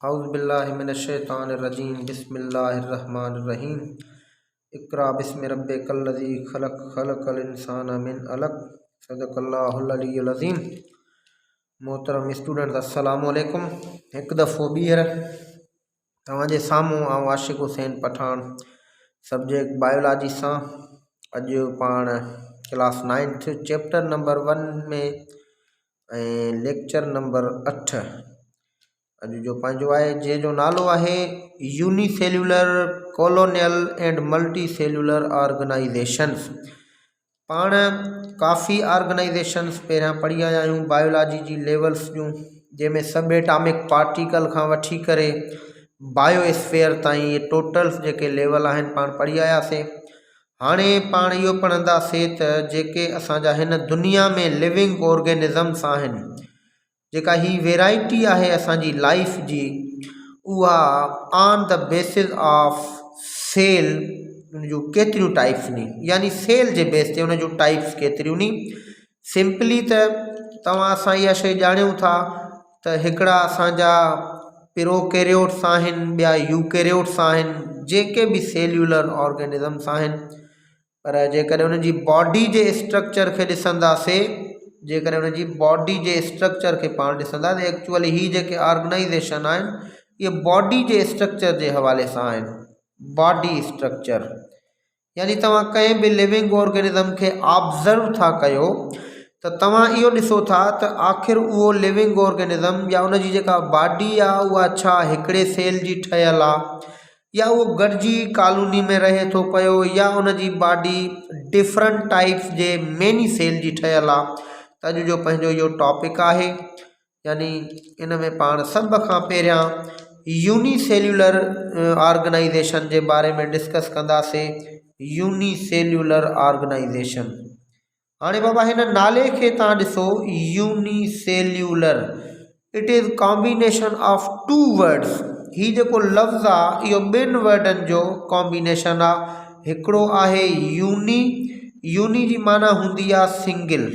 औज़ुबिल्लाहिमिनश्शैतानिर्रजीम बिस्मिल्लाहिर्रहमानिर्रहीम। इक़रा बिस्मि रब्बिकल्लज़ी खलक़ खलक़ल इंसाना मिन अलक़। सदक़ल्लाहुल अलियुल अज़ीम। मोहतरम स्टूडेंट्स अस्सलामु अलैकुम। एक दफ़ो ॿीहर तव्हांजे साम्हूं आउं आशिक़ हुसैन पठान सब्जेक्ट बायोलॉजी सां अॼु पाण क्लास 9th चैप्टर नंबर 1 में लेक्चर नंबर 8 अॼु जो पंहिंजो आहे जंहिंजो नालो आहे unicellular colonial and multi cellular organisations. पाण काफ़ी ऑर्गेनाइजेशंस पहिरियां पढ़ी आया आहियूं बायोलॉजी जी लेवल्स जूं, जंहिंमें सब एटॉमिक पार्टिकल खां वठी करे बायोस्फीयर ताईं ये टोटल्स जेके लेवल आहिनि पाण पढ़ी आयासीं। हाणे पाण इहो पढ़ंदासीं त जेके असांजा हिन दुनिया में लिविंग ऑर्गेनिज़म्स आहिनि, जेका ही वेराइटी आहे असांजी लाइफ जी, उहा on the basis of cell जूं केतिरियूं टाइप्स नी, यानी सेल जे बेस ते उन जूं टाइप्स केतिरियूं नी। सिंपली त तव्हां असां इहा शइ ॼाणियूं था त हिकिड़ा असांजा प्रोकैरियोट्स आहिनि, ॿिया यूकैरियोट्स आहिनि, जेके बि सेल्युलर ऑर्गेनिज़म्स आहिनि। पर जेकॾहिं उन जी बॉडी जे स्ट्रक्चर खे ॾिसंदासीं, जेकॾहिं उन जी बॉडी जे स्ट्रक्चर खे पाण ॾिसंदासीं, एक्चुअली ही जेके ऑर्गेनाइजेशन आहिनि ये बॉडी जे स्ट्रक्चर जे हवाले सां आहिनि। बॉडी स्ट्रक्चर यानी तव्हां कंहिं बि लिविंग ऑर्गेनिज़म खे ऑब्ज़र्व था कयो त तव्हां इहो ॾिसो था त आख़िर उहो लिविंग ऑर्गेनिज़म या उन जी जेका बॉडी आहे उहा छा हिकिड़े सेल जी ठहियल आहे, या उहो गॾिजी कॉलोनी में रहे थो पियो, या उन जी बॉडी डिफरेंट टाइप्स जे मेनी सेल जी ठहियल आहे। त अॼु जो पंहिंजो इहो टॉपिक आहे, यानी इन में पाण सभ खां पहिरियां यूनिसेल्युलर ऑर्गेनाइजेशन जे बारे में डिस्कस कंदासीं। यूनिसेल्युलर ऑर्गेनाइजेशन, हाणे बाबा हिन नाले खे तव्हां ॾिसो, unicellular, it is combination of two words. ही जेको लफ़्ज़ आहे इहो ॿिनि वर्डनि जो कॉम्बिनेशन आहे। हिकिड़ो आहे यूनी, यूनी जी माना हूंदी आहे सिंगल,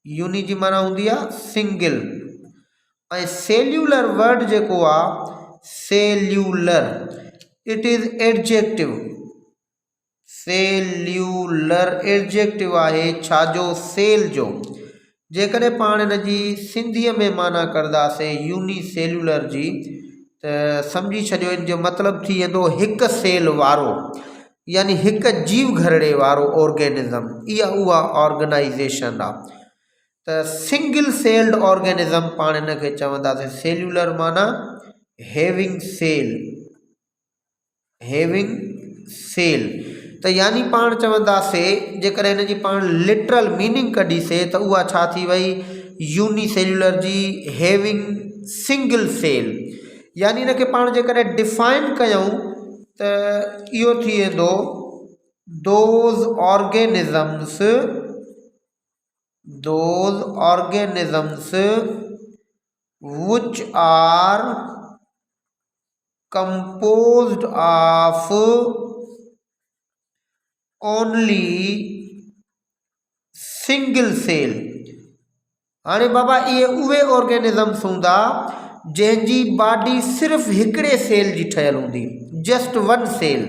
यूनी जी माना हूंदी आहे सिंगल, ऐं सेल्युलर वर्ड जेको आहे cellular, it is adjective. Cellular adjective आहे छाजो, सेल जो। जेकॾहिं पाण इन जी सिंधीअ में माना कंदासीं यूनिसेल्युलर जी, त सम्झी छॾियो इन जो मतिलबु थी वेंदो हिकु सेल वारो, यानी हिकु जीव घरड़े वारो ऑर्गेनिज़म। इहा उहा ऑर्गेनाइजेशन आहे। त सिंगल सेल्ड ऑर्गेनिज़म पाण इन खे चवंदासीं। सेल्युलर माना हैविंग सेल, हैविंग सेल। त यानी पाण चवंदासीं जेकॾहिं इन जी पाण लिटरल मीनिंग कढीसीं त उहा छा थी वई, यूनिसेल्युलर जी हैविंग सिंगल सेल। यानी इन खे पाण जेकॾहिं डिफाइन कयूं त इहो थी वेंदो those organisms, those organisms which are composed of only single cell। हाणे बाबा इहे उहे ऑर्गेनिज़म्स हूंदा जंहिंजी बॉडी सिर्फ़ु हिकिड़े सेल जी ठहियल हूंदी, just one cell,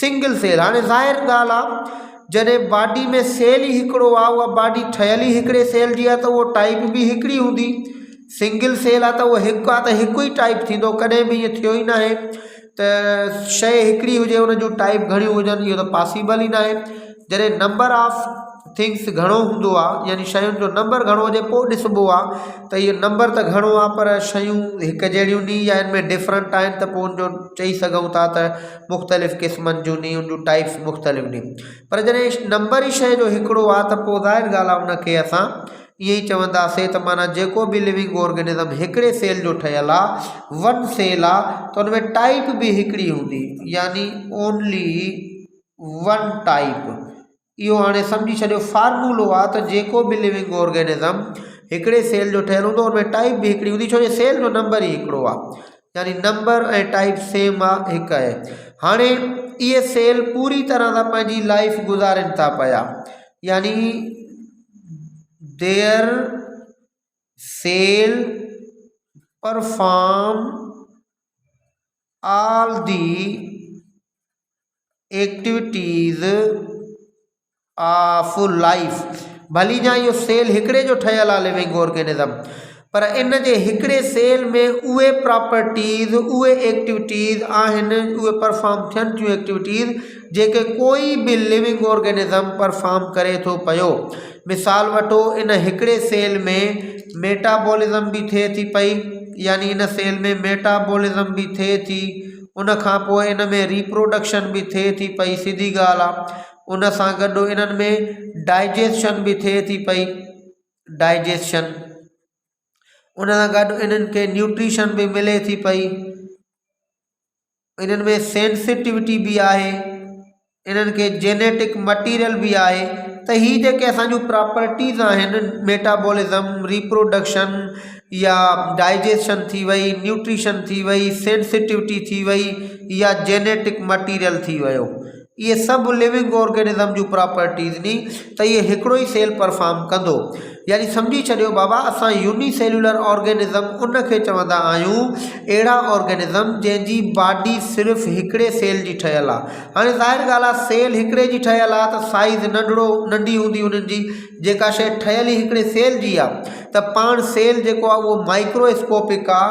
single cell. हाणे ज़ाहिर ॻाल्हि आहे जॾहिं बॉडी में सेल ई हिकिड़ो आहे, उहा बॉडी ठहियल ई हिकिड़े सेल जी आहे, त उहो टाइप बि हिकिड़ी हूंदी। सिंगल सेल आहे त उहो हिकु आहे त हिकु ई टाइप थींदो, कॾहिं बि इहो थियो ई न आहे त शइ हिकिड़ी हुजे उन जूं टाइप घणियूं हुजनि, इहो त पॉसिबल ई न आहे। जॾहिं नंबर ऑफ थिंग्स घणो हूंदो आहे, यानी शयुनि जो नंबर घणो हुजे पोइ ॾिसबो आहे त इहो नंबर त घणो आहे पर शयूं हिकु जहिड़ियूं नी या इन में डिफरेंट आहिनि, त पोइ उनजो चई सघूं था त मुख़्तलिफ़ क़िस्मनि जूं नी, उन जूं टाइप्स मुख़्तलिफ़ नी। पर जॾहिं नंबर ई शइ जो हिकिड़ो आहे त पोइ ज़ाहिर ॻाल्हि आहे उनखे असां ईअं ई चवंदासीं त माना जेको बि लिविंग ऑर्गेनिज़म हिकिड़े सेल जो ठहियल आहे, वन सेल आहे, त उन में टाइप बि हिकिड़ी हूंदी, यानी ओनली वन टाइप। इहो हाणे सम्झी छॾियो फार्मूलो आहे त जेको बि लिविंग ऑर्गेनिज़म हिकिड़े सेल जो ठहियल हूंदो, उनमें टाइप बि हिकिड़ी हूंदी, छो जो सेल जो नंबर ई हिकिड़ो आहे, यानी नंबर ऐं टाइप सेम आहे, हिकु आहे। हाणे इहे सेल पूरी तरह सां पंहिंजी लाइफ गुज़ारनि था पिया, यानी there cell perform all the activities of life. भली जा इहो सेल हिकिड़े जो ठहियल आहे लिविंग ऑर्गेनिज़म, पर इन जे हिकिड़े सेल में उहे प्रॉपर्टीज़ उहे एक्टिविटीज़ आहिनि, उहे परफॉर्म थियनि थियूं एक्टिविटीज़ जेके कोई बि लिविंग ऑर्गेनिज़म परफॉर्म करे थो पियो। मिसाल वठो, इन हिकिड़े सेल में मेटाबॉलिज़म बि थिए थी पई, यानी इन सेल में मेटाबॉलिज़म बि थिए थी, उन खां पोइ इन में रिप्रोडक्शन बि थिए थी पई, सिधी ॻाल्हि आहे। उन सां गॾु इन्हनि में डाइजेशन बि थिए थी पई, डाइजेशन, उन सां गॾु इन्हनि खे न्यूट्रिशन बि मिले थी पई, इन्हनि में सेंसिटिविटी बि आहे, इन्हनि खे जेनेटिक मटीरियल बि आहे। त ही जेके असांजूं प्रॉपर्टीज़ आहिनि, मेटाबॉलिज़म, रिप्रोडक्शन या डाइजेशन थी वई, न्यूट्रिशन थी वई, सेंसिटिविटी थी वई या जेनेटिक मटीरियल थी वियो, ये सभु लिविंग ऑर्गेनिज़म जूं प्रॉपर्टीज़ नी। त ये हिकिड़ो ई सेल परफॉर्म कंदो, यानी सम्झी छॾियो बाबा, असां यूनिसेल्युलर ऑर्गेनिज़म उन खे चवंदा आहियूं, अहिड़ा ऑर्गेनिज़म जंहिंजी बॉडी सिर्फ़ु हिकिड़े सेल जी ठहियल आहे। हाणे ज़ाहिर ॻाल्हि आहे, सेल हिकिड़े जी ठहियल आहे त साइज़ नंढी हूंदी उन्हनि जी, जेका शइ ठहियल ई हिकिड़े सेल जी आहे त पाण सेल जेको आहे उहो माइक्रोस्कोपिक आहे,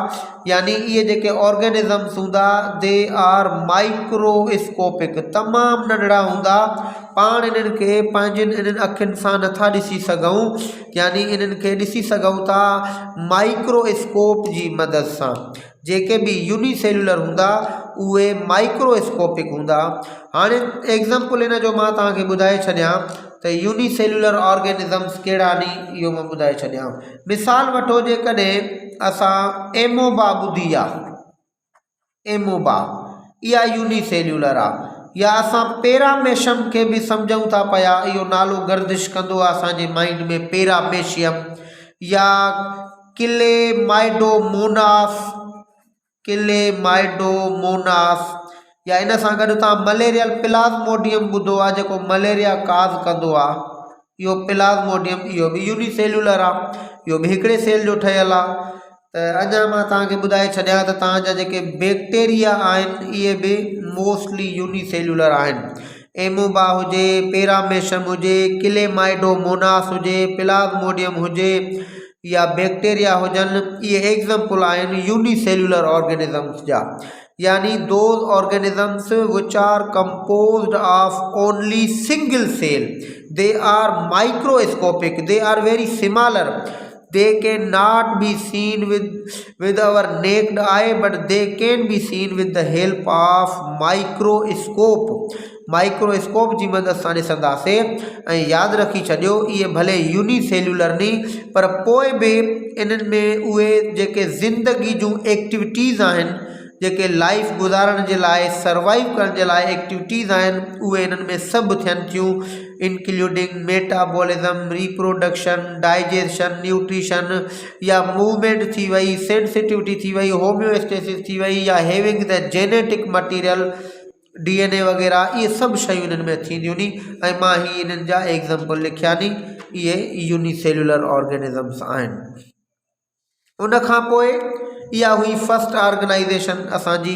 यानी इहे जेके ऑर्गेनिज़म्स हूंदा दे आर माइक्रोस्कोपिक, तमामु नंढड़ा हूंदा, पाण इन्हनि खे पंहिंजनि इन्हनि अखियुनि सां नथा ॾिसी सघूं, यानी इन्हनि खे ॾिसी सघूं था माइक्रोस्कोप जी मदद सां। जेके बि यूनिसेल्युलर हूंदा उहे माइक्रोस्कोपिक हूंदा। हाणे एग्ज़ाम्पल इन जो मां तव्हांखे ॿुधाए छॾियां त यूनिसेल्युलर ऑर्गेनिज़म्स कहिड़ा नी, इहो मां ॿुधाए छॾियां। मिसाल वठो, जेकॾहिं असां एमोबा ॿुधी आहे, एमोबा इहा यूनिसेल्युलर आहे, या असां पैरामेशियम खे बि सम्झूं था पिया, इहो नालो गर्दिश कंदो आहे असांजे माइंड में, पैरामेशियम या किलेमाइडोमोनास, या इन सां गॾु तव्हां मलेरियल प्लाज़्मोडियम ॿुधो आहे, जेको मलेरिया काज़ कंदो आहे, इहो प्लाज़्मोडियम, इहो बि यूनिसेल्युलर आहे, इहो बि हिकिड़े सेल जो ठहियल आहे। त अञा मां तव्हांखे ॿुधाए छॾियां त तव्हांजा जेके बैक्टीरिया आहिनि इहे बि मोस्टली यूनिसेल्युलर आहिनि। एमोबा हुजे, पैरामेशियम हुजे, किलेमाइडोमोनास हुजे, प्लाज़्मोडियम हुजे या बैक्टीरिया हुजनि, इहे एग्ज़ाम्पल आहिनि यूनिसेल्युलर ऑर्गेनिज़म्स जा, यानी those organisms which are composed of only single cell, they are microscopic, they are very smaller, they cannot be seen with our naked eye, but they can be seen with the help of microscope। Microscope जी मदद सां ॾिसंदासीं। ऐं यादि रखी छॾियो, इहे भले यूनिसेल्युलर नी, पर पोइ बि इन्हनि में उहे जेके ज़िंदगी जूं एक्टिविटीज़ आहिनि, जेके लाइफ गुज़ारण जे लाइ, सर्वाइव करण जे लाइ एक्टिविटीज़ आहिनि, उहे इन्हनि में सभु थियनि थियूं, including metabolism, reproduction, digestion, nutrition या मूवमेंट थी वई, सेंसिटिविटी थी वई, होम्योस्टेसिस थी वई, या having the genetic material, DNA वग़ैरह, इहे सभु शयूं इन्हनि में थींदियूं नी। ऐं मां ही इन्हनि जा एग्ज़ाम्पल लिखिया नी, इहे यूनिसेल्युलर ऑर्गेनिज़म्स आहिनि। उन खां पोइ इहा हुई फर्स्ट ऑर्गेनाइजेशन असांजी,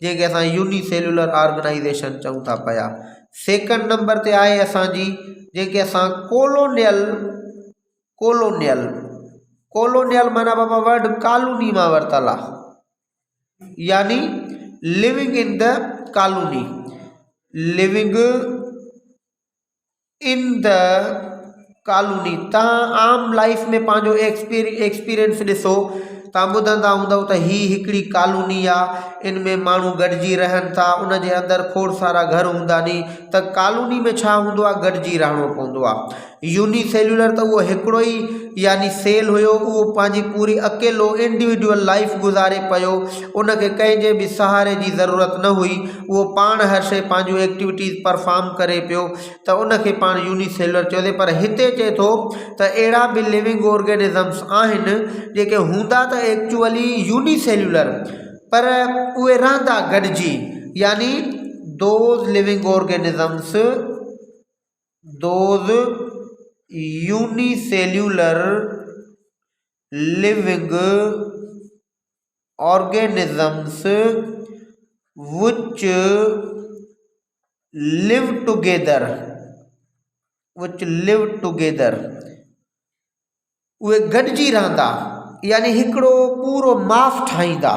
जंहिंखे असां यूनिसेल्युलर ऑर्गेनाइजेशन चऊं था पिया। सेकंड नंबर ते आहे असांजी, जंहिंखे असां कोलोनियल माना बाबा वर्ड कॉलोनी मां वरितल आहे, यानी living in the colony, living in the colony. तव्हां आम लाइफ में पंहिंजो एक्सपीरियंस ॾिसो, तव्हां ॿुधंदा हूंदव त ही हिकिड़ी कॉलोनी आहे, इन में माण्हू गॾिजी रहनि था, उन जे अंदरि खोड़ सारा घर हूंदा नी, त कॉलोनी में छा हूंदो आहे, गॾिजी रहणो पवंदो आहे। यूनिसेल्युलर त उहो हिकिड़ो ई यानी सेल हुयो, उहो पंहिंजी पूरी अकेलो इंडिविजुअल लाइफ गुज़ारे पियो, उनखे कंहिंजे बि सहारे जी ज़रूरत न हुई, उहो पाण हर शइ पंहिंजूं एक्टिविटीज़ परफॉर्म करे पियो, त उनखे पाण यूनिसेल्युलर चयोसीं। पर हिते चए थो त अहिड़ा बि लिविंग ऑर्गेनिज़म्स आहिनि जेके हूंदा त एक्चुअली यूनिसेल्युलर, पर उहे रहंदा गॾिजी, यानी those living organisms, those unicellular living organisms which live together, which live together, उहे गॾिजी रहंदा, यानी हिकिड़ो पूरो मास ठाहींदा।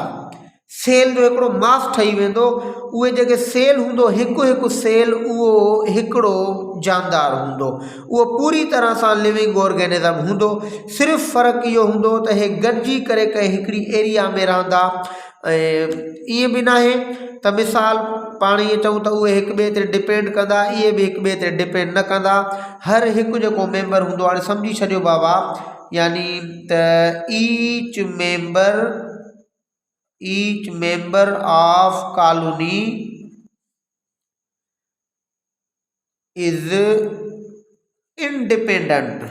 सेल जो हिकिड़ो मास ठही वेंदो। उहे जेके सेल हूंदो, हिकु हिकु सेल उहो हिकिड़ो जानदार हूंदो, उहो पूरी तरह सां लिविंग ऑर्गेनिज़म हूंदो। सिर्फ़ु फ़र्क़ु इहो हूंदो त हे गॾिजी करे कंहिं हिकिड़ी एरिया में रहंदा। ऐं ईअं बि न आहे त मिसाल पाण ईअं चऊं त उहे हिक ॿिए ते डिपेंड कंदा, इहे बि हिक ॿिए ते डिपेंड न कंदा। हर हिकु जेको मेंबर हूंदो, हाणे सम्झी छॾियो बाबा, यानी त each member of colony is independent,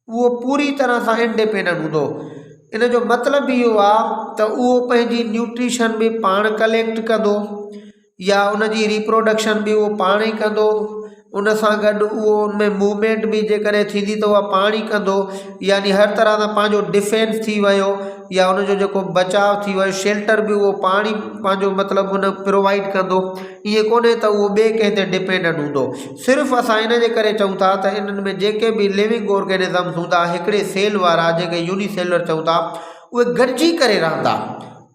उहो पूरी तरह सां इंडिपेंडेंट हूंदो। इन जो मतिलबु इहो आहे त उहो पंहिंजी न्यूट्रिशन बि पाण कलेक्ट कंदो, या उनजी रिप्रोडक्शन बि उहो पाण ई कंदो। उन सां गॾु उहो उनमें मूवमेंट बि जेकॾहिं थींदी त उहा पाण ई कंदो, यानी हर तरह सां पंहिंजो डिफेंस थी वियो, या उनजो जेको बचाव थी वियो, शेल्टर बि उहो पाण ई पंहिंजो मतिलबु उन प्रोवाइड कंदो। ईअं कोन्हे त उहो ॿिए कंहिं ते डिपेंडेंट हूंदो। सिर्फ़ु असां इन जे करे चऊं था त इन्हनि में जेके बि लिविंग ऑर्गेनिज़म्स हूंदा, हिकिड़े सेल वारा जेके यूनिसेलुलर चऊं था, उहे गॾिजी करे रहंदा।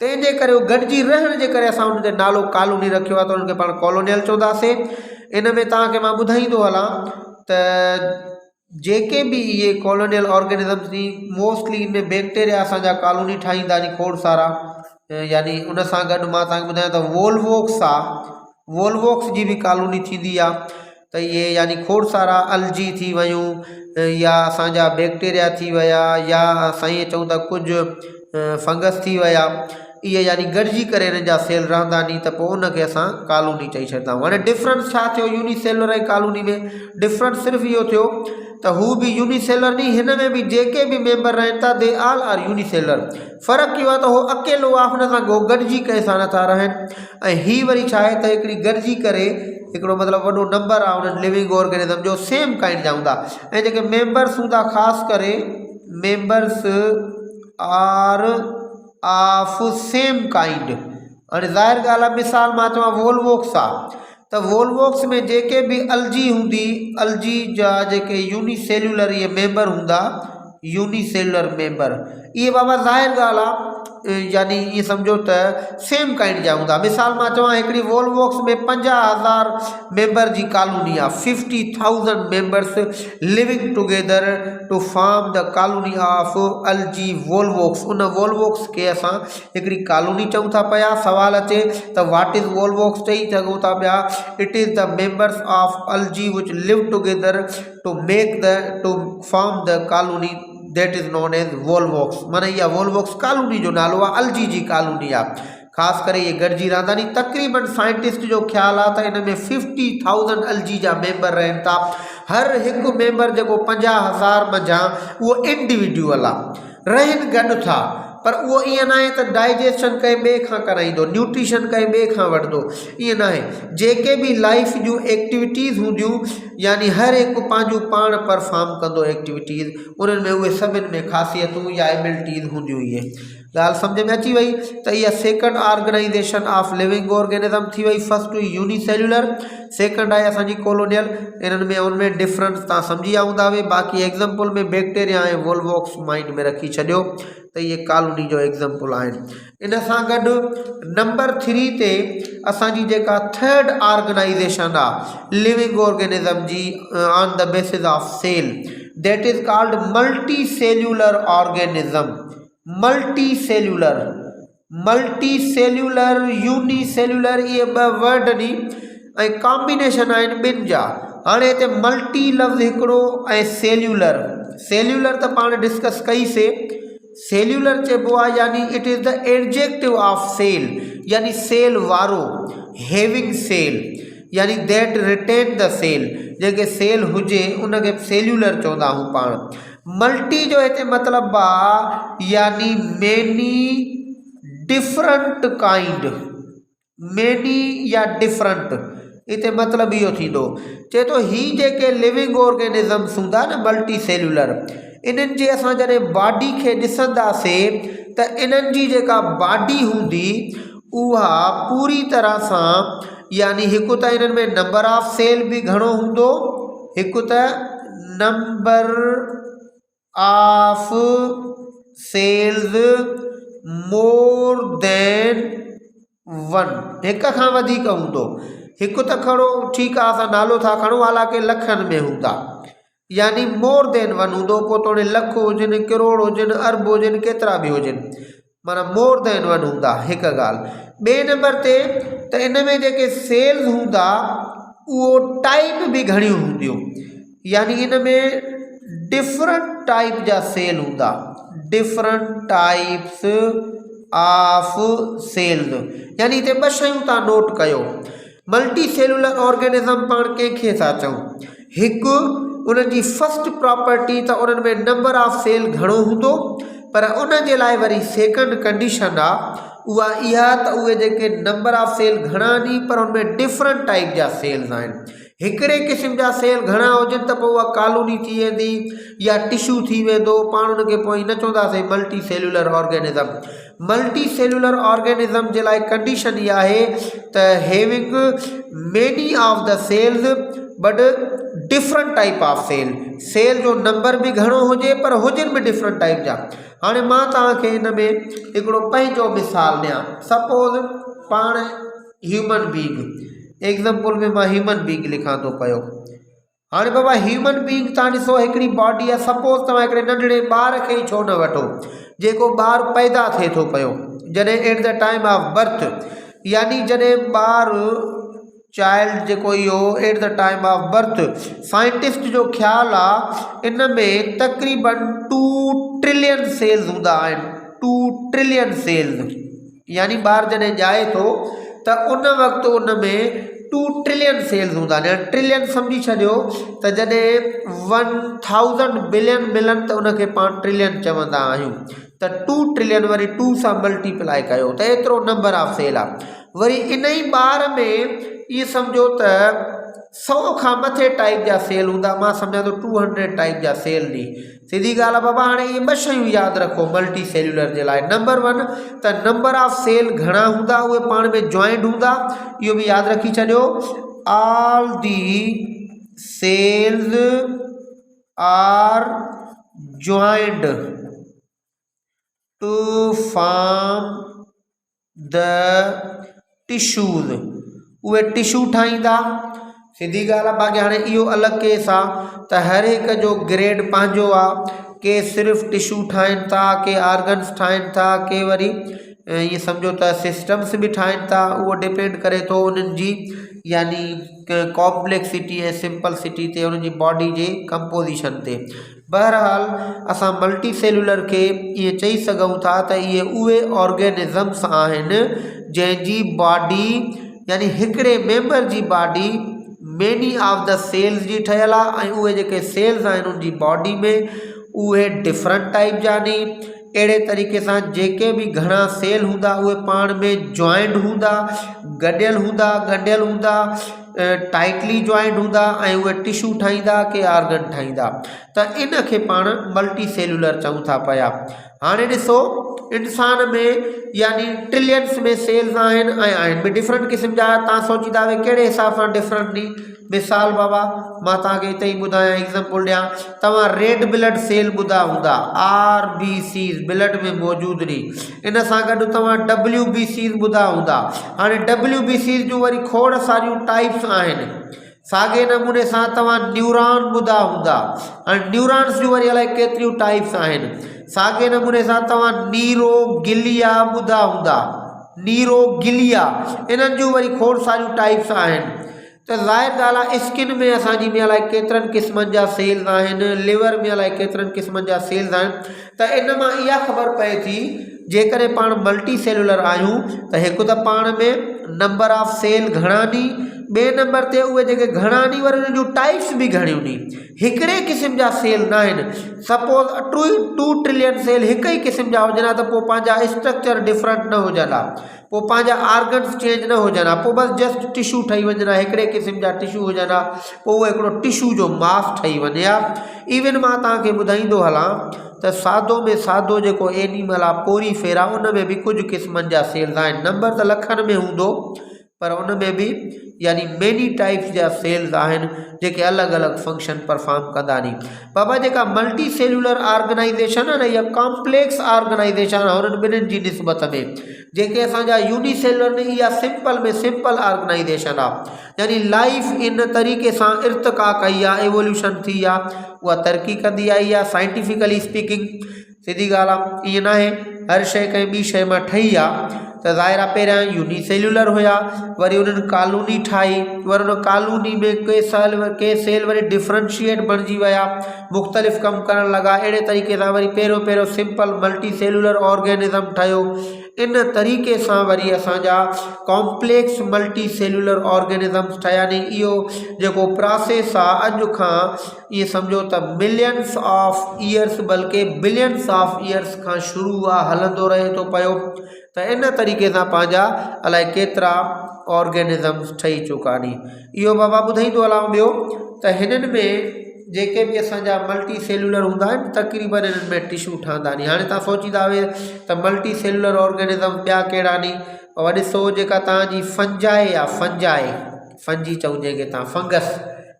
तंहिंजे करे उहे गॾिजी रहण जे करे असां उनजो नालो कॉलोनी रखियो आहे, त उनखे पाण कॉलोनियल चवंदासीं। इन में तव्हांखे मां ॿुधाईंदो हलां त जेके बि इहे कॉलोनियल ऑर्गेनिज़म्स थी, मोस्टली इनमें बैक्टीरिया असांजा कॉलोनी ठाहींदा नी खोड़ सारा। यानी उन सां गॾु मां तव्हांखे ॿुधायां त वोल्वोक्स आहे, वोल्वोक्स जी बि कॉलोनी थींदी आहे। त इहे यानी खोड़ सारा अलजी थी वियूं, या असांजा बैक्टीरिया थी विया, या असां ईअं चऊं त कुझु फंगस थी विया, इहे यानी गॾिजी करे हिननि जा सेल रहंदा नी, त पोइ उनखे असां कॉलोनी चई छॾंदा आहियूं। हाणे डिफरेंस छा थियो यूनिसेलुलर ऐं कॉलोनी में? डिफरेंस सिर्फ़ु इहो थियो त हू बि यूनिसेलर नी, हिन में बि जेके बि मेंबर रहनि था दे ऑल आर यूनिसेलर। फ़र्क़ु इहो आहे त उहो अकेलो आहे, हुन सां गॾिजी कंहिंसां नथा रहनि। ऐं हीअ वरी छा आहे त हिकिड़ी गॾिजी करे हिकिड़ो मतिलबु वॾो नंबर आहे उन्हनि लिविंग ऑर्गेनिज़म जो, सेम काइंड जा हूंदा। ऐं जेके मेंबर्स हूंदा, ख़ासि करे members are of same kind. हाणे ज़ाहिर ॻाल्हि आहे, मिसाल मां चवां वोल्वोक्स आहे, त वोल्वोक्स में जेके बि अलजी हूंदी, अलजी जा जेके यूनिसेलुलर इहे मेंबर हूंदा, यूनिसेलुलर मेंबर, इहे बाबा ज़ाहिर ॻाल्हि आहे यानी ईअं सम्झो त सेम काइंड जा हूंदा। मिसाल मां चवां हिकिड़ी वोल्वोक्स में 50,000 मेंबर जी कॉलोनी आहे, 50,000 members living together to form the colony of algae volvox. उन वोल्वोक्स खे असां हिकिड़ी कॉलोनी चऊं था पिया। सवाल अचे त व्हाट इज़ वोल्वोक्स, चई सघूं था पिया it is the members of algae which live together to form the colony that is known as volvox. माना इहा वोल्वोक्स कॉलोनी जो नालो आहे, अलजी जी कॉलोनी आहे। ख़ासि करे इहे गॾिजी रहंदा नी। तक़रीबन साइंटिस्ट जो ख़्यालु आहे त इन में 50,000 अलजी जा मेंबर रहनि था। हर हिकु मेंबर जेको 50,000 मंझां उहो इंडिविजुअल आहे, रहनि गॾु था, पर उहो ईअं न आहे त डाइजेशन कंहिं ॿिए खां कराईंदो, न्यूट्रिशन कंहिं ॿिए खां वठंदो, ईअं न आहे। जेके बि लाइफ जूं एक्टिविटीज़ हूंदियूं, यानी हर हिकु पंहिंजो पाण परफॉर्म कंदो एक्टिविटीज़, उन्हनि में उहे सभिनि में ख़ासियतूं या एबिलिटीज़ हूंदियूं। इहे ॻाल्हि सम्झ में अची वई त इहा second organization of living organism थी वई। फर्स्ट हुई यूनिसेलुलर, सेकंड आहे असांजी कॉलोनियल। इन्हनि में उनमें डिफरेंस तव्हां सम्झी विया हूंदा हुए। बाक़ी एग्ज़ाम्पल में बैक्टीरिया ऐं वोल्वोक्स माइंड में रखी छॾियो त इहे कॉलोनी जो एग्ज़ाम्पल आहिनि। इन सां गॾु नंबर 3 ते असांजी जेका थर्ड ऑर्गेनाइजेशन आहे लिविंग ऑर्गेनिज़म जी on the basis of cell, that is called multicellular organism. Multicellular unicellular इहे ॿ वर्ड नी ऐं कॉम्बिनेशन आहिनि ॿिनि जा। हाणे हिते मल्टी लफ़्ज़ हिकिड़ो ऐं सेल्यूलर त पाण डिस्कस कईसीं। सेल्यूलर चइबो आहे यानी it is the adjective of cell, यानी सेल वारो, हैविंग सेल, यानी दैट रिटेन द सेल। जेके सेल हुजे उनखे सेल्यूलर चवंदा आहियूं पाण। मल्टी जो हिते मतिलबु आहे यानी मेनी डिफरेंट काइंड, मेनी या डिफरेंट, हिते मतिलबु इहो थींदो। चए थो ही जेके लिविंग ऑर्गेनिज़म्स हूंदा न मल्टी सेल्यूलर, इन्हनि जे असां जॾहिं बॉडी खे ॾिसंदासीं त इन्हनि जी जेका बॉडी हूंदी उहा पूरी तरह सां यानी हिकु त इन्हनि में नंबर ऑफ सेल भी घणो हूंदो, हिकु त number of cells more than one, हिक खां वधीक हूंदो। हिकु त खणो ठीकु आहे असां नालो था खणूं हालांकि लखनि में हूंदा, यानी मोर देन वन हूंदो, पोइ तोड़े लख हुजनि करोड़ हुजनि अरब हुजनि केतिरा बि हुजनि, माना मोर देन वन हूंदा हिकु ॻाल्हि। ॿिए नंबर ते त इन में जेके सेल्स हूंदा उहो टाइप भी घणियूं हूंदियूं, यानी इन में डिफरेंट टाइप जा सेल हूंदा, डिफरेंट टाइप्स ऑफ सेल्स, यानी हिते ॿ शयूं तव्हां नोट कयो। मल्टी सेलुलर ऑर्गेनिज्म पाण कंहिंखे था चऊं, हिकु उन्हनि जी फर्स्ट प्रॉपर्टी त उन्हनि में नंबर ऑफ सेल घणो हूंदो, पर उन जे लाइ वरी सेकंड कंडीशन आहे उहा इहा त उहे जेके नंबर ऑफ सेल घणा नी पर उनमें डिफरेंट टाइप जा सेल्स आहिनि। हिकिड़े क़िस्म जा सेल घणा हुजनि त पोइ उहा कॉलोनी थी वेंदी या टिश्यू थी वेंदो, पाण उनखे पोइ न चवंदासीं multicellular organism. Multicellular organism जे लाइ कंडीशन इहा आहे त having many of the cells but different type of cell, cell जो नंबर भी घणो हुजे पर हुजनि भी डिफरेंट टाइप जा। हाणे मां तव्हांखे हिन में हिकिड़ो पंहिंजो मिसाल ॾियां, सपोज पाण ह्यूमन बींग, एग्जाम्पल में मां ह्यूमन बींग लिखां थो पियो। हाणे बाबा ह्यूमन बींग तव्हां ॾिसो हिकिड़ी बॉडी आहे, सपोज तव्हां हिकिड़े नंढड़े ॿार खे ई छो न वठो, जेको ॿार पैदा थिए थो पियो, जॾहिं at the time of berth, यानी जॾहिं ॿार चाइल्ड जेको इहो at the time of berth, scientist जो ख़्यालु आहे इन में तक़रीबन 2 ट्रिलियन सेल्स हूंदा आहिनि, 2 ट्रिलियन सेल्स, यानी ॿार जॾहिं ॼाए थो त उन वक़्तु उन में 2 ट्रिलियन सेल्स हूंदा आहिनि। ट्रिलियन सम्झी छॾियो त जॾहिं 1000 बिलियन मिलनि त उनखे पाण ट्रिलियन चवंदा आहियूं, त 2 ट्रिलियन वरी 2 सां मल्टीप्लाई कयो त एतिरो नंबर ऑफ सेल आहे। वरी इन ई ॿार में ये समझो त 100 खां मथे टाइप जा सेल हूंदा, मां सम्झां थो 200 टाइप जा सेल नी। सीधी ॻाल्हि आहे बाबा, हाणे इहे ॿ शयूं यादि रखो मल्टी सेलुलर जे लाइ। नंबर 1 त नंबर ऑफ सेल घणा हूंदा, उहे पाण में जॉइंट हूंदा, इहो भी यादि रखी छॾियो, all the cells are joint to form the tissues, उहे टिश्यू ठाहींदा। सीधी ॻाल्हि आहे, बाक़ी हाणे इहो अलॻि केस आहे त हर हिक जो ग्रेड पंहिंजो आहे, के सिर्फ़ु टिश्यू ठाहिनि था, के ऑर्गन्स ठाहिनि था, के वरी ये सम्झो त सिस्टम्स भी ठाहिनि था, उहो डिपेंड करे थो उन्हनि जी यानी कॉम्प्लेक्सिटी ऐं सिंपलसिटी ते, उन्हनि जी बॉडी जे कंपोजिशन ते। बहरहाल असां मल्टी सेलुलर खे इहे चई सघूं था त इहे उहे ऑर्गेनिज़म्स आहिनि जंहिंजी बॉडी यानी हिकिड़े मेंबर जी body many of the cells जी ठहियल आहे, ऐं उहे जेके सेल्स आहिनि उन जी बॉडी में उहे डिफरेंट टाइप जा नी। अहिड़े तरीक़े सां जेके भी घणा सेल हूंदा उहे पाण में जॉइंट हूंदा, गॾियल हूंदा, ॻंढियल हूंदा, टाइटली जॉइंट हूंदा, ऐं उहे टिश्यू ठाहींदा के ऑर्गन ठाहींदा, त इन खे पाण मल्टी सेलुलर चऊं था पिया। हाणे ॾिसो इंसान में यानी ट्रिलियंस में सेल्स आहिनि ऐं आहिनि भी डिफरेंट क़िस्म जा। तव्हां सोचींदा वे कहिड़े हिसाब सां डिफरेंट नी, मिसाल बाबा मां तव्हांखे हिते ई ॿुधायां, एग्जाम्पल ॾियां, तव्हां रेड ब्लड सेल ॿुधा हूंदा, RBCs ब्लड में मौजूदु नी, इन सां गॾु तव्हां WBCs ॿुधा हूंदा। हाणे WBCs जूं वरी खोड़ सारियूं टाइप्स आहिनि। साॻे नमूने सां तव्हां न्यूरॉन ॿुधा हूंदा, ऐं न्यूरॉन्स जूं वरी अलाए केतिरियूं टाइप्स आहिनि। साॻे नमूने सां तव्हां नीरोगिलिया ॿुधा हूंदा, नीरोगिलिया, इन्हनि जूं वरी खोड़ सारियूं टाइप्स आहिनि। त ज़ाहिर ॻाल्हि आहे स्किन में असांजी में अलाए केतिरनि क़िस्मनि जा सेल्स आहिनि, लिवर में अलाए केतिरनि क़िस्मनि जा सेल्स आहिनि। त इन मां इहा ख़बर पए थी जेकॾहिं पाण मल्टी सेलुलर आहियूं त हिकु त पाण में नंबर ऑफ सेल घणा नी, बे नंबर ते उहे जेके घणा नी वर जो टाइप्स भी घणियूं नी हिकड़े किस्म जा सेल ना आहिनि। सपोज 2 ट्रिलियन सेल एक ही किस्म जा हुजनि त पोइ पंहिंजा स्ट्रक्चर डिफरेंट न हुजनि हा, पोइ पंहिंजा आर्गन्स चेंज न हुजनि हा, पोइ बस जस्ट टिश्यू ठही वञनि हा, हिकड़े किस्म जा टिश्यू हुजनि हा, पोइ उहो हिकिड़ो टिश्यू जो मास ठही वञे हा। इवन मां तव्हांखे ॿुधाईंदो हलां त सादो में सादो जेको एनिमल आहे पोरीफेरा उन में बि कुझु क़िस्मनि जा सेल्स आहिनि। नंबर त लखनि में हूंदो पर उन में भी यानी मेनी टाइप्स जा सेल्स आहिनि जेके अलॻि अलॻि फंक्शन परफॉर्म कंदा नी। बाबा जेका मल्टी सेल्यूलर ऑर्गेनाइजेशन आहे न, इहा कॉम्प्लेक्स ऑर्गेनाइजेशन आहे उन्हनि ॿिन्हिनि जी निस्बत में। जेके असांजा यूनिसेल्युलर नी इहा सिंपल में सिंपल ऑर्गेनाइजेशन आहे, यानी लाइफ इन तरीक़े सां इर्तिका कई आहे, एवोल्यूशन थी आहे, उहा तरक़ी कंदी आई आहे। साइंटिफिकली स्पीकिंग सीधी ॻाल्हि आहे, ईअं न आहे हर शइ कंहिं ॿी शइ मां ठही आहे त ज़ाहिर आहे पहिरियां यूनिसेल्युलर हुया, वरी उन्हनि कॉलोनी ठाही, वरी उन कॉलोनी में के सेल वरी डिफ्रेंशिएट बणिजी विया, मुख़्तलिफ़ कमु करणु लॻा। अहिड़े तरीक़े सां वरी पहिरियों सिंपल मल्टी सेल्युलर ऑर्गेनिज़म ठहियो। इन तरीक़े सां वरी असांजा कॉम्प्लेक्स मल्टी सेल्युलर ऑर्गेनिज़म्स ठहिया नी। इहो जेको प्रोसेस आहे अॼु खां ईअं सम्झो त मिलियंस ऑफ ईयर्स बल्कि बिलियंस ऑफ ईयर्स खां शुरू आहे, हलंदो रहे थो पियो। त इन तरीक़े सां पंहिंजा अलाए केतिरा ऑर्गेनिज़म्स ठही चुका नी। इहो बाबा ॿुधाईंदो हलां ॿियो त हिननि में जेके भी असांजा मल्टी सेल्युलर हूंदा आहिनि तक़रीबन इन्हनि में टिश्यू ठहंदा नी। हाणे तव्हां सोचींदा हुए त मल्टी सेल्युलर ऑर्गेनिज़म ॿिया कहिड़ा नी, बाबा ॾिसो जेका तव्हांजी फंजाई आहे, फंजी चऊं जेके तव्हां फंगस,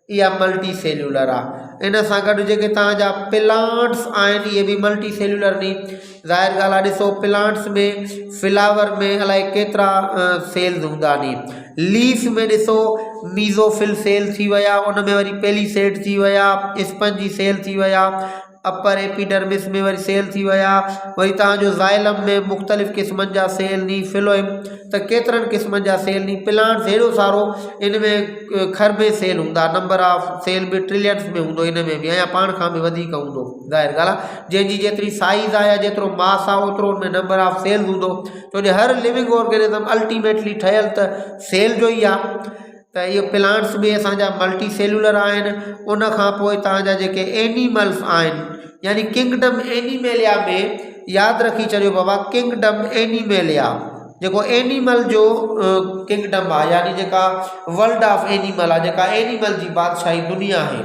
इहा मल्टी सेल्युलर आहे। इन सां गॾु जेके तव्हांजा प्लांट्स आहिनि इहे भी मल्टी सेल्युलर नी। ज़ाहिर ॻाल्हि आहे ॾिसो प्लांट्स में फ्लावर में अलाए केतिरा सेल्स हूंदा नी। लीफ में ॾिसो मीज़ोफिल सेल थी विया, उन में वरी पेलीसेड थी विया, स्पंजी सेल थी विया, अपर एपिडर्मिस में वरी सेल थी विया, वरी तव्हांजो ज़ाइलम में मुख़्तलिफ़ क़िस्मनि जा सेल नी, फिलोइम त केतिरनि क़िस्मनि जा सेल नी। प्लांट्स हेॾो सारो, इन में खरबे सेल हूंदा, नंबर ऑफ सेल बि ट्रिलियंस में हूंदो, इन में बि ऐं पाण खां बि वधीक हूंदो। ज़ाहिर ॻाल्हि आहे जंहिंजी जेतिरी साइज़ आहे, जेतिरो मास आहे, ओतिरो उनमें नंबर ऑफ सेल्स हूंदो, छो जो हर लिविंग ऑर्गेनिज़म अल्टीमेटली ठहियल त सेल जो ई आहे। त इहो प्लांट्स बि असांजा मल्टी सेल्युलर आहिनि। उन खां पोइ तव्हांजा जेके एनिमल्स आहिनि यानी किंगडम एनिमेलिया में यादि रखी छॾियो बाबा, किंगडम एनिमेलिया जेको एनिमल जो किंगडम आहे, यानी जेका वर्ल्ड ऑफ एनिमल आहे, जेका एनिमल जी बादशाही दुनिया आहे,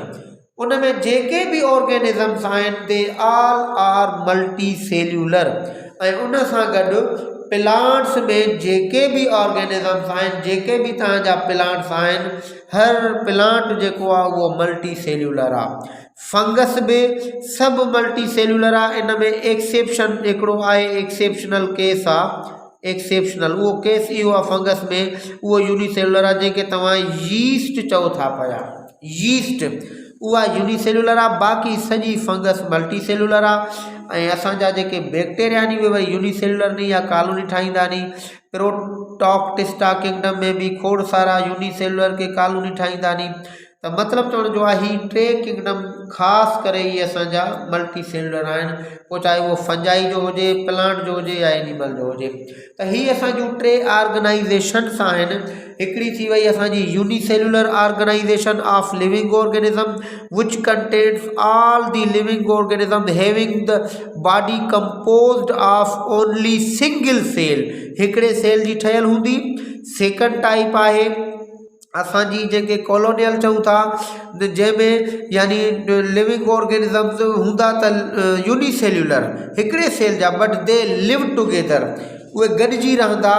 उन में जेके भी ऑर्गेनिज़म्स आहिनि they all are multicellular. ऐं उन सां गॾु प्लांट्स में जेके भी ऑर्गेनिज़म्स आहिनि, जेके भी तव्हांजा प्लांट्स आहिनि, हर प्लांट जेको आहे उहो मल्टी सेल्युलर आहे। फंगस में सभु मल्टी सेल्युलर आहे। इन में एक्सेप्शन हिकिड़ो आहे, एक्सेप्शनल केस आहे। एक्सेप्शनल उहो केस इहो आहे फंगस में, उहो यूनिसेल्युलर आहे जंहिंखे तव्हां यीस्ट चओ था पिया। यीस्ट उहा यूनिसेल्युलर आहे, बाक़ी सॼी फंगस मल्टी सेल्युलर आहे। ऐं असांजा जेके बैक्टीरिया नी उहे वरी यूनिसेल्युलर नी या कॉलोनी ठाहींदा नी। प्रोटॉक्टिस्टा किंगडम में भी खोड़ सारा यूनिसेल्युलर के कॉलोनी ठाहींदा नी। त मतिलबु चवण जो आहे ही टे किंगडम ख़ासि करे इहे असांजा मल्टी सेल्युलर आहिनि, पोइ चाहे उहो फंजाई जो हुजे, प्लांट जो हुजे या एनिमल जो हुजे। त हीअ असांजूं टे ऑर्गेनाइजेशन्स आहिनि। हिकिड़ी थी वई असांजी unicellular organization of living organism which contains all the living organism having the body composed of only single cell, हिकिड़े सेल जी ठहियल हूंदी। सेकंड टाइप आहे असांजी जेके कॉलोनियल चऊं था, जंहिंमें यानी लिविंग ऑर्गेनिज़म्स हूंदा त यूनिसेल्युलर हिकिड़े सेल जा, बट दे लिव टुगेदर, उहे गॾिजी रहंदा,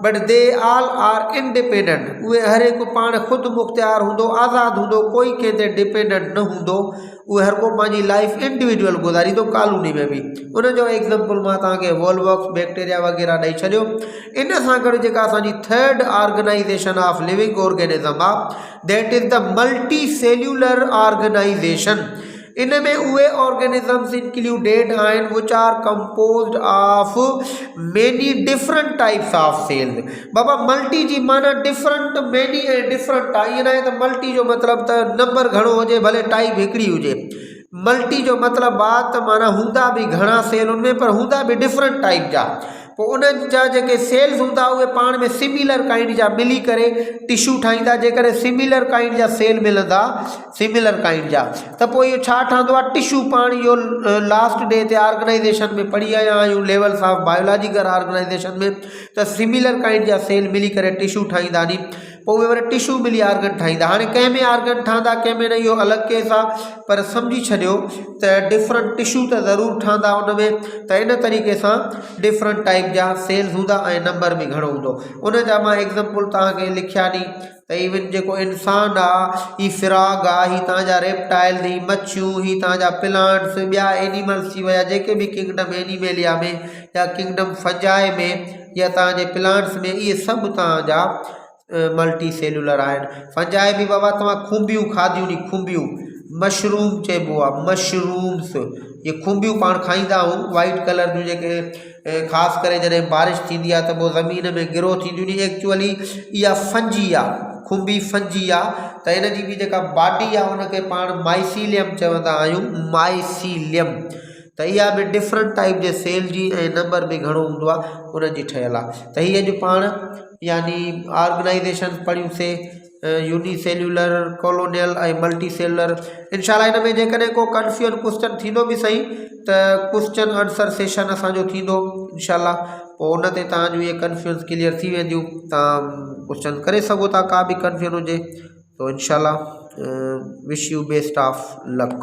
but they all are independent, उहे हर हिकु पाण ख़ुदि मुख़्तियार हूंदो, आज़ादु हूंदो, कोई कंहिं ते डिपेंडेंट न हूंदो। उहे हर को पंहिंजी लाइफ इंडिविजुअल गुज़ारींदो कॉलोनी में बि। उनजो एग्ज़ाम्पल मां तव्हांखे वॉलवॉक्स बैक्टीरिया वग़ैरह ॾेई छॾियो। इन सां गॾु जेका असांजी third organisation of living organism आहे, that is the multicellular organisation. इन में उहे ऑर्गेनिज़म्स इंक्लूडेड आहिनि which are composed of many different types of cells. बाबा मल्टी जी माना डिफरेंट, मेनी ऐं डिफरेंट आहे। ईअं न आहे त मल्टी जो मतिलबु त नंबर घणो हुजे, भले टाइप हिकिड़ी हुजे। मल्टी जो मतिलबु आहे त माना हूंदा बि घणा सेल उनमें, पर हूंदा बि डिफरेंट टाइप जा। पोइ उन जा जेके सेल्स हूंदा उहे पाण में सिमिलर काइंड जा मिली करे टिश्यू ठाहींदा। जेकॾहिं सिमिलर काइंड जा सेल मिलंदा सिमिलर काइंड जा त पोइ इहो छा ठहंदो आहे टिश्यू। पाण इहो लास्ट डे ते ऑर्गेनाइजेशन में पढ़ी आया आहियूं लेवल्स ऑफ बायोलॉजिकल ऑर्गेनाइजेशन में त सिमिलर काइंड जा सेल मिली करे टिश्यू ठाहींदा नी। पोइ उहे वरी टिश्यू मिली आर्गन ठाहींदा। हाणे कंहिं में आर्गन ठहंदा कंहिं में न, इहो अलॻि केस आहे, पर सम्झी छॾियो त डिफरेंट टिश्यू त ज़रूरु ठहंदा उन में। त इन तरीक़े सां डिफरेंट टाइप जा सेल्स हूंदा ऐं नंबर बि घणो हूंदो। उन जा मां एग्ज़ाम्पल तव्हांखे लिखिया नी त इवन जेको इंसानु आहे, ही फ्रॉग आहे, ही तव्हांजा रेप्टाइल्स, ही मच्छियूं, ही तव्हांजा प्लांट्स, ॿिया एनिमल्स थी विया जेके बि किंगडम एनिमेलिया में या किंगडम फंजाई में या तव्हांजे प्लांट्स में, इहे सभु तव्हांजा मल्टी सेलुलर आहिनि। फंजाई बि बाबा तव्हां खुंबियूं खाधियूं नी, खुंबियूं मशरूम चइबो आहे, मशरूम्स, ये खुंबियूं पाण खाईंदा आहियूं वाइट कलर जूं जेके ख़ासि करे जॾहिं बारिश थींदी आहे त पोइ ज़मीन में ग्रो थींदियूं नी। एक्चुअली इहा फंजी आहे, खुंबी फंजी आहे। त इन जी बि जेका बॉडी आहे उनखे पाण माइसीलियम चवंदा आहियूं, माइसीलियम। त इहा बि डिफरेंट टाइप जे सेल जी ऐं नंबर बि घणो हूंदो आहे उनजी ठहियलु आहे। त हीअ अॼु पाण यानी ऑर्गेनाइजेशन पढ़ियूंसीं यूनिसेल्युलर, कॉलोनियल ऐं मल्टी सेलुलर। इंशाल्लाह इन में जेकॾहिं को कंफ्यूजन क्वेश्चन थींदो बि सही त क्वेश्चन आंसर सेशन असांजो थींदो इंशाल्लाह। पोइ उन ते तव्हांजूं इहे कंफ्यूजन क्लियर थी वेंदियूं, तव्हां क्वेश्चन करे सघो था का बि कंफ्यूजन हुजे। तो इंशाल्लाह wish U best of luck.